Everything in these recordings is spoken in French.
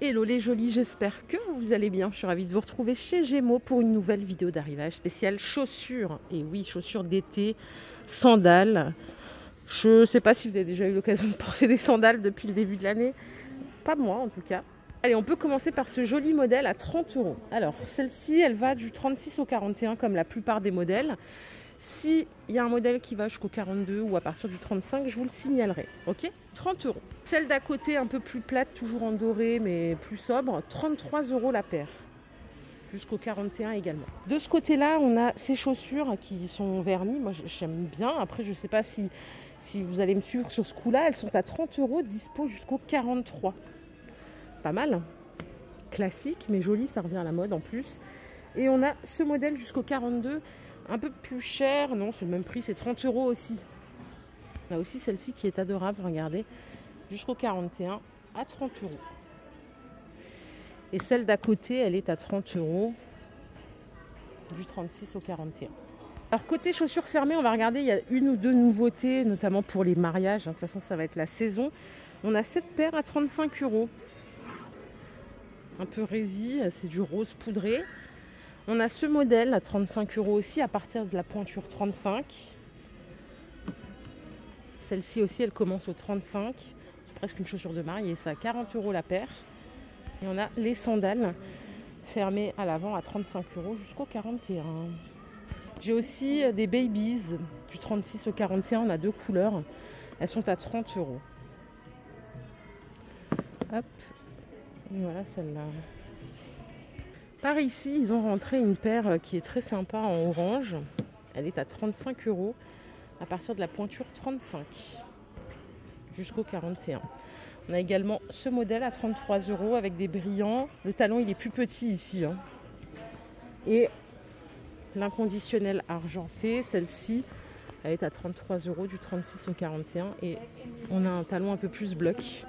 Hello les jolis, j'espère que vous allez bien. Je suis ravie de vous retrouver chez Gémeaux pour une nouvelle vidéo d'arrivage spéciale chaussures. Et oui, chaussures d'été, sandales. Je ne sais pas si vous avez déjà eu l'occasion de porter des sandales depuis le début de l'année. Pas moi en tout cas. Allez, on peut commencer par ce joli modèle à 30 €. Alors, celle-ci, elle va du 36 au 41 comme la plupart des modèles. S'il y a un modèle qui va jusqu'au 42 ou à partir du 35, je vous le signalerai. Ok, 30 €. Celle d'à côté, un peu plus plate, toujours en doré, mais plus sobre, 33 € la paire. Jusqu'au 41 également. De ce côté-là, on a ces chaussures qui sont vernies. Moi, j'aime bien. Après, je ne sais pas si vous allez me suivre sur ce coup-là. Elles sont à 30 €, dispo jusqu'au 43. Pas mal. Classique, mais joli, ça revient à la mode en plus. Et on a ce modèle jusqu'au 42. Un peu plus cher, non, c'est le même prix, c'est 30 € aussi. On a aussi celle-ci qui est adorable, regardez, jusqu'au 41 à 30 €. Et celle d'à côté, elle est à 30 € du 36 au 41. Alors côté chaussures fermées, on va regarder, il y a une ou deux nouveautés, notamment pour les mariages. De toute façon, ça va être la saison. On a cette paire à 35 €. Un peu résille, c'est du rose poudré. On a ce modèle à 35 € aussi, à partir de la pointure 35. Celle-ci aussi, elle commence au 35. C'est presque une chaussure de mariée, ça à 40 € la paire. Et on a les sandales fermées à l'avant à 35 € jusqu'au 41. J'ai aussi des babies du 36 au 41. On a deux couleurs. Elles sont à 30 €. Hop. Et voilà celle-là. Par ici, ils ont rentré une paire qui est très sympa en orange. Elle est à 35 € à partir de la pointure 35 jusqu'au 41. On a également ce modèle à 33 € avec des brillants. Le talon, il est plus petit ici. Et l'inconditionnel argenté, celle-ci, elle est à 33 € du 36 au 41. Et on a un talon un peu plus bloc.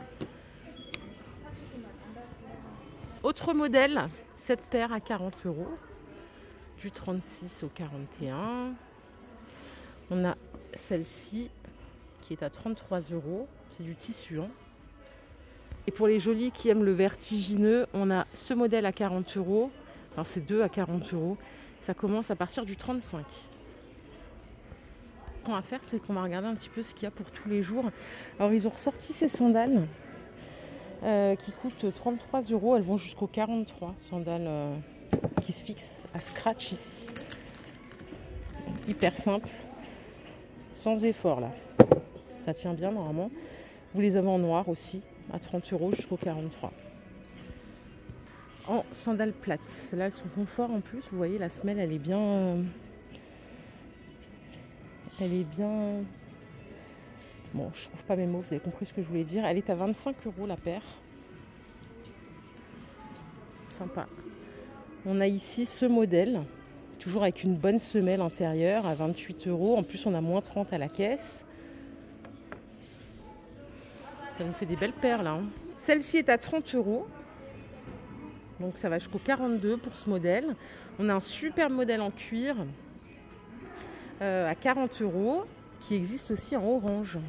Autre modèle, cette paire à 40 € du 36 au 41. On a celle-ci qui est à 33 €. C'est du tissu. Et pour les jolis qui aiment le vertigineux, on a ce modèle à 40 €. Enfin, c'est deux à 40 €. Ça commence à partir du 35. Ce qu'on va faire, c'est qu'on va regarder un petit peu ce qu'il y a pour tous les jours. Alors, ils ont ressorti ces sandales. Qui coûtent 33 €. Elles vont jusqu'au 43. Sandales qui se fixent à scratch ici. Hyper simple. Sans effort là. Ça tient bien normalement. Vous les avez en noir aussi. À 30 € jusqu'au 43. En sandales plates. Celles-là, elles sont confort en plus. Vous voyez, la semelle, elle est bien... Bon, je trouve pas mes mots, vous avez compris ce que je voulais dire. Elle est à 25 € la paire. Sympa. On a ici ce modèle, toujours avec une bonne semelle intérieure à 28 €. En plus, on a moins 30 à la caisse. Ça nous fait des belles paires là. Celle-ci est à 30 €. Donc ça va jusqu'au 42 pour ce modèle. On a un super modèle en cuir à 40 € qui existe aussi en orange.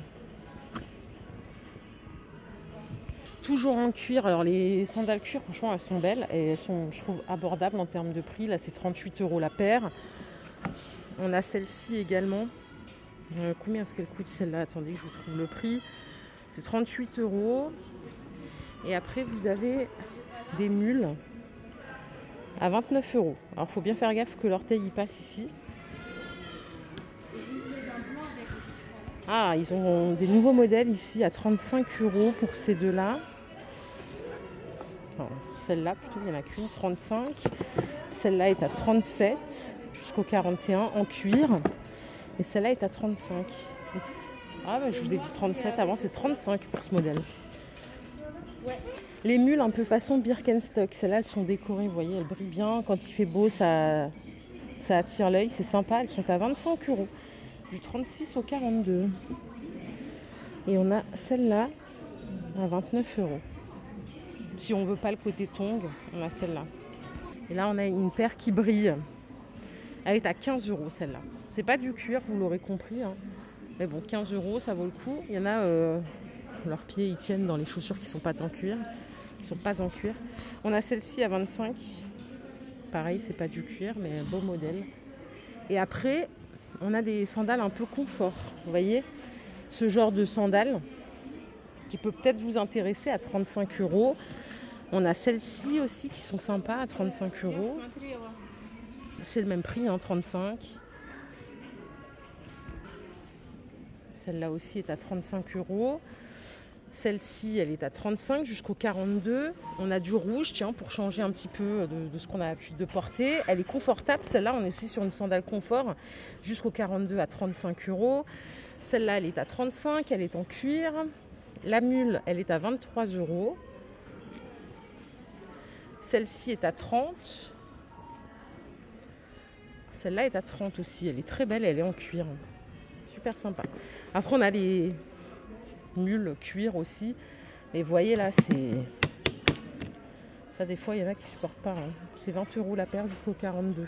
Toujours en cuir. Alors les sandales cuir, franchement, elles sont belles et elles sont, je trouve, abordables en termes de prix. Là, c'est 38 € la paire. On a celle-ci également. Combien est-ce qu'elle coûte celle-là? Attendez, je vous trouve le prix. C'est 38 €. Et après, vous avez des mules à 29 €. Alors, il faut bien faire gaffe que l'orteil y passe ici. Ah, ils ont des nouveaux modèles ici à 35 € pour ces deux-là. Celle-là, plutôt, il n'y en a qu'une, 35. Celle-là est à 37 jusqu'au 41 en cuir. Et celle-là est à 35. Ah, bah, je vous ai dit 37 avant, c'est 35 pour ce modèle. Les mules un peu façon Birkenstock. Celles-là, elles sont décorées, vous voyez, elles brillent bien. Quand il fait beau, ça attire l'œil, c'est sympa. Elles sont à 25 € du 36 au 42. Et on a celle-là à 29 €. Si on veut pas le côté tongue, on a celle-là. Et là, on a une paire qui brille. Elle est à 15 € celle-là. C'est pas du cuir, vous l'aurez compris. Mais bon, 15 €, ça vaut le coup. Il y en a, leurs pieds, ils tiennent dans les chaussures qui sont pas en cuir. qui sont pas en cuir. On a celle-ci à 25. Pareil, c'est pas du cuir, mais beau modèle. Et après, on a des sandales un peu confort. Vous voyez, ce genre de sandales qui peut peut-être vous intéresser à 35 €. On a celles-ci aussi qui sont sympas à 35 €. C'est le même prix, hein, 35. Celle-là aussi est à 35 €. Celle-ci, elle est à 35 jusqu'au 42. On a du rouge, tiens, pour changer un petit peu de ce qu'on a l'habitude de porter. Elle est confortable. Celle-là, on est aussi sur une sandale confort jusqu'au 42 à 35 €. Celle-là, elle est à 35. Elle est en cuir. La mule, elle est à 23 €. Celle-ci est à 30. Celle-là est à 30 aussi. Elle est très belle. Elle est en cuir. Super sympa. Après, on a les mules cuir aussi. Et vous voyez là, c'est... Ça, des fois, il y en a qui ne supportent pas. Hein. C'est 20 € la paire jusqu'au 42.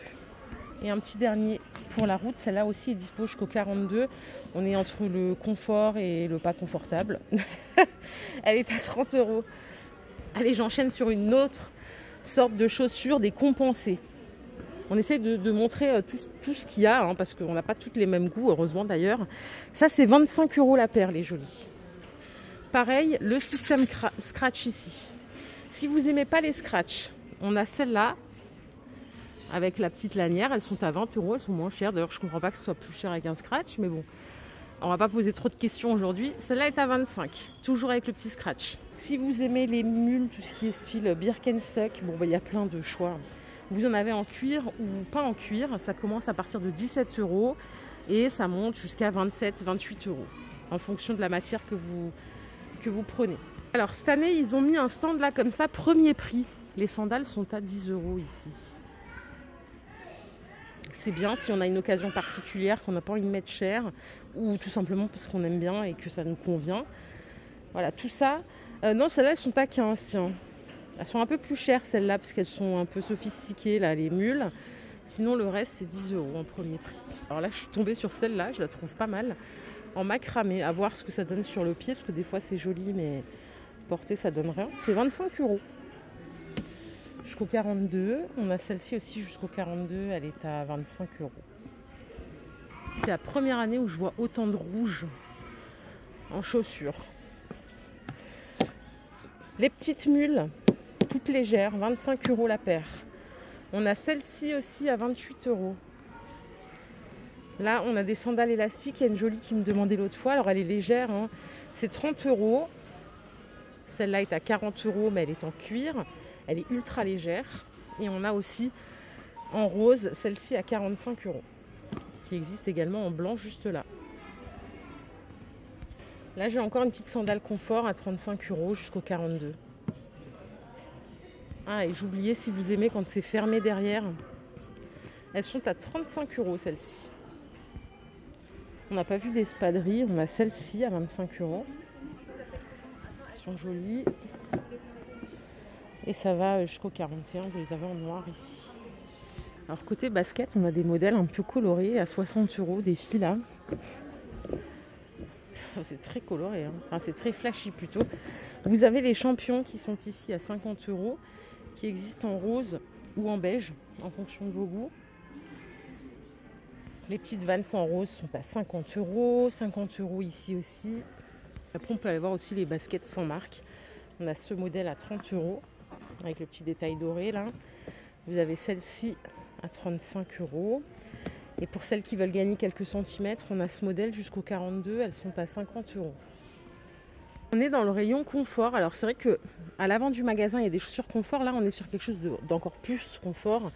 Et un petit dernier pour la route. Celle-là aussi est dispo jusqu'au 42. On est entre le confort et le pas confortable. Elle est à 30 €. Allez, j'enchaîne sur une autre sorte de chaussures, des compensées. On essaye de montrer tout ce qu'il y a, hein, parce qu'on n'a pas toutes les mêmes goûts, heureusement d'ailleurs. Ça, c'est 25 € la paire, les jolies. Pareil, le système scratch ici. Si vous n'aimez pas les scratch, on a celle-là, avec la petite lanière. Elles sont à 20 €, elles sont moins chères. D'ailleurs, je ne comprends pas que ce soit plus cher avec un scratch, mais bon, on ne va pas poser trop de questions aujourd'hui. Celle-là est à 25, toujours avec le petit scratch. Si vous aimez les mules, tout ce qui est style Birkenstock, bon, il y a plein de choix. Vous en avez en cuir ou pas en cuir. Ça commence à partir de 17 € et ça monte jusqu'à 27, 28 € en fonction de la matière que vous prenez. Alors, cette année, ils ont mis un stand là comme ça, premier prix. Les sandales sont à 10 € ici. C'est bien si on a une occasion particulière, qu'on n'a pas envie de mettre cher, ou tout simplement parce qu'on aime bien et que ça nous convient. Voilà, tout ça. Non, celles-là, elles sont à 15, tiens. Elles sont un peu plus chères, celles-là, parce qu'elles sont un peu sophistiquées, là, les mules. Sinon, le reste, c'est 10 € en premier prix. Alors là, je suis tombée sur celle-là, je la trouve pas mal. En macramé, à voir ce que ça donne sur le pied, parce que des fois, c'est joli, mais porter, ça donne rien. C'est 25 €. Jusqu'au 42. On a celle-ci aussi jusqu'au 42. Elle est à 25 €. C'est la première année où je vois autant de rouge en chaussures. Les petites mules, toutes légères, 25 € la paire. On a celle-ci aussi à 28 €. Là, on a des sandales élastiques. Il y a une jolie qui me demandait l'autre fois. Alors, elle est légère, hein. C'est 30 €. Celle-là est à 40 €, mais elle est en cuir. Elle est ultra légère. Et on a aussi en rose, celle-ci à 45 €, qui existe également en blanc juste là. Là, j'ai encore une petite sandale confort à 35 € jusqu'au 42. Ah, et j'oubliais, si vous aimez quand c'est fermé derrière, elles sont à 35 € celles-ci. On n'a pas vu d'espadrilles, on a celle-ci à 25 €. Elles sont jolies. Et ça va jusqu'au 41, vous les avez en noir ici. Alors côté basket, on a des modèles un peu colorés à 60 €, des filles là. C'est très coloré, hein. Enfin, c'est très flashy plutôt. Vous avez les champions qui sont ici à 50 €, qui existent en rose ou en beige, en fonction de vos goûts. Les petites Vans en rose sont à 50 €, 50 € ici aussi. Après, on peut aller voir aussi les baskets sans marque. On a ce modèle à 30 €, avec le petit détail doré là. Vous avez celle-ci à 35 €. Et pour celles qui veulent gagner quelques centimètres, on a ce modèle jusqu'au 42, elles sont à 50 €. On est dans le rayon confort. Alors c'est vrai que à l'avant du magasin, il y a des chaussures confort. Là, on est sur quelque chose d'encore plus confort.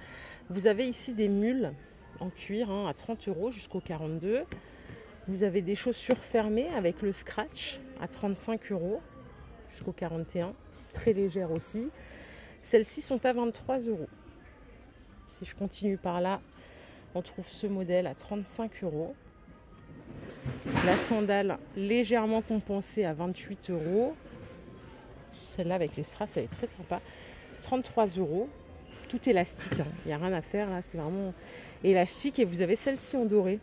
Vous avez ici des mules en cuir, hein, à 30 € jusqu'au 42. Vous avez des chaussures fermées avec le scratch à 35 € jusqu'au 41. Très légères aussi. Celles-ci sont à 23 €. Si je continue par là, on trouve ce modèle à 35 €. La sandale légèrement compensée à 28 €. Celle-là avec les strass, elle est très sympa. 33 €. Tout élastique, hein. Il n'y a rien à faire là, c'est vraiment élastique. Et vous avez celle-ci en doré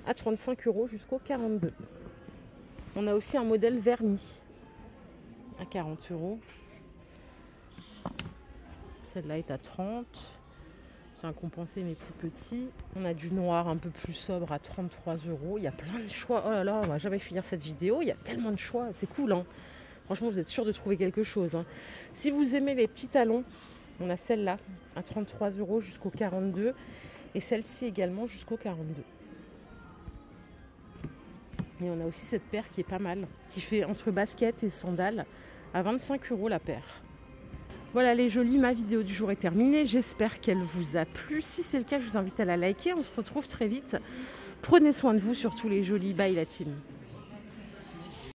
à 35 € jusqu'au 42. On a aussi un modèle vernis à 40 €. Celle-là est à 30. C'est un compensé mais plus petit. On a du noir un peu plus sobre à 33 €. Il y a plein de choix. Oh là là, on va jamais finir cette vidéo. Il y a tellement de choix. C'est cool, hein. Franchement, vous êtes sûr de trouver quelque chose, hein. Si vous aimez les petits talons, on a celle-là à 33 € jusqu'au 42. Et celle-ci également jusqu'au 42. Et on a aussi cette paire qui est pas mal, qui fait entre basket et sandales à 25 € la paire. Voilà les jolis, ma vidéo du jour est terminée. J'espère qu'elle vous a plu. Si c'est le cas, je vous invite à la liker. On se retrouve très vite. Prenez soin de vous, surtout les jolis. Bye la team.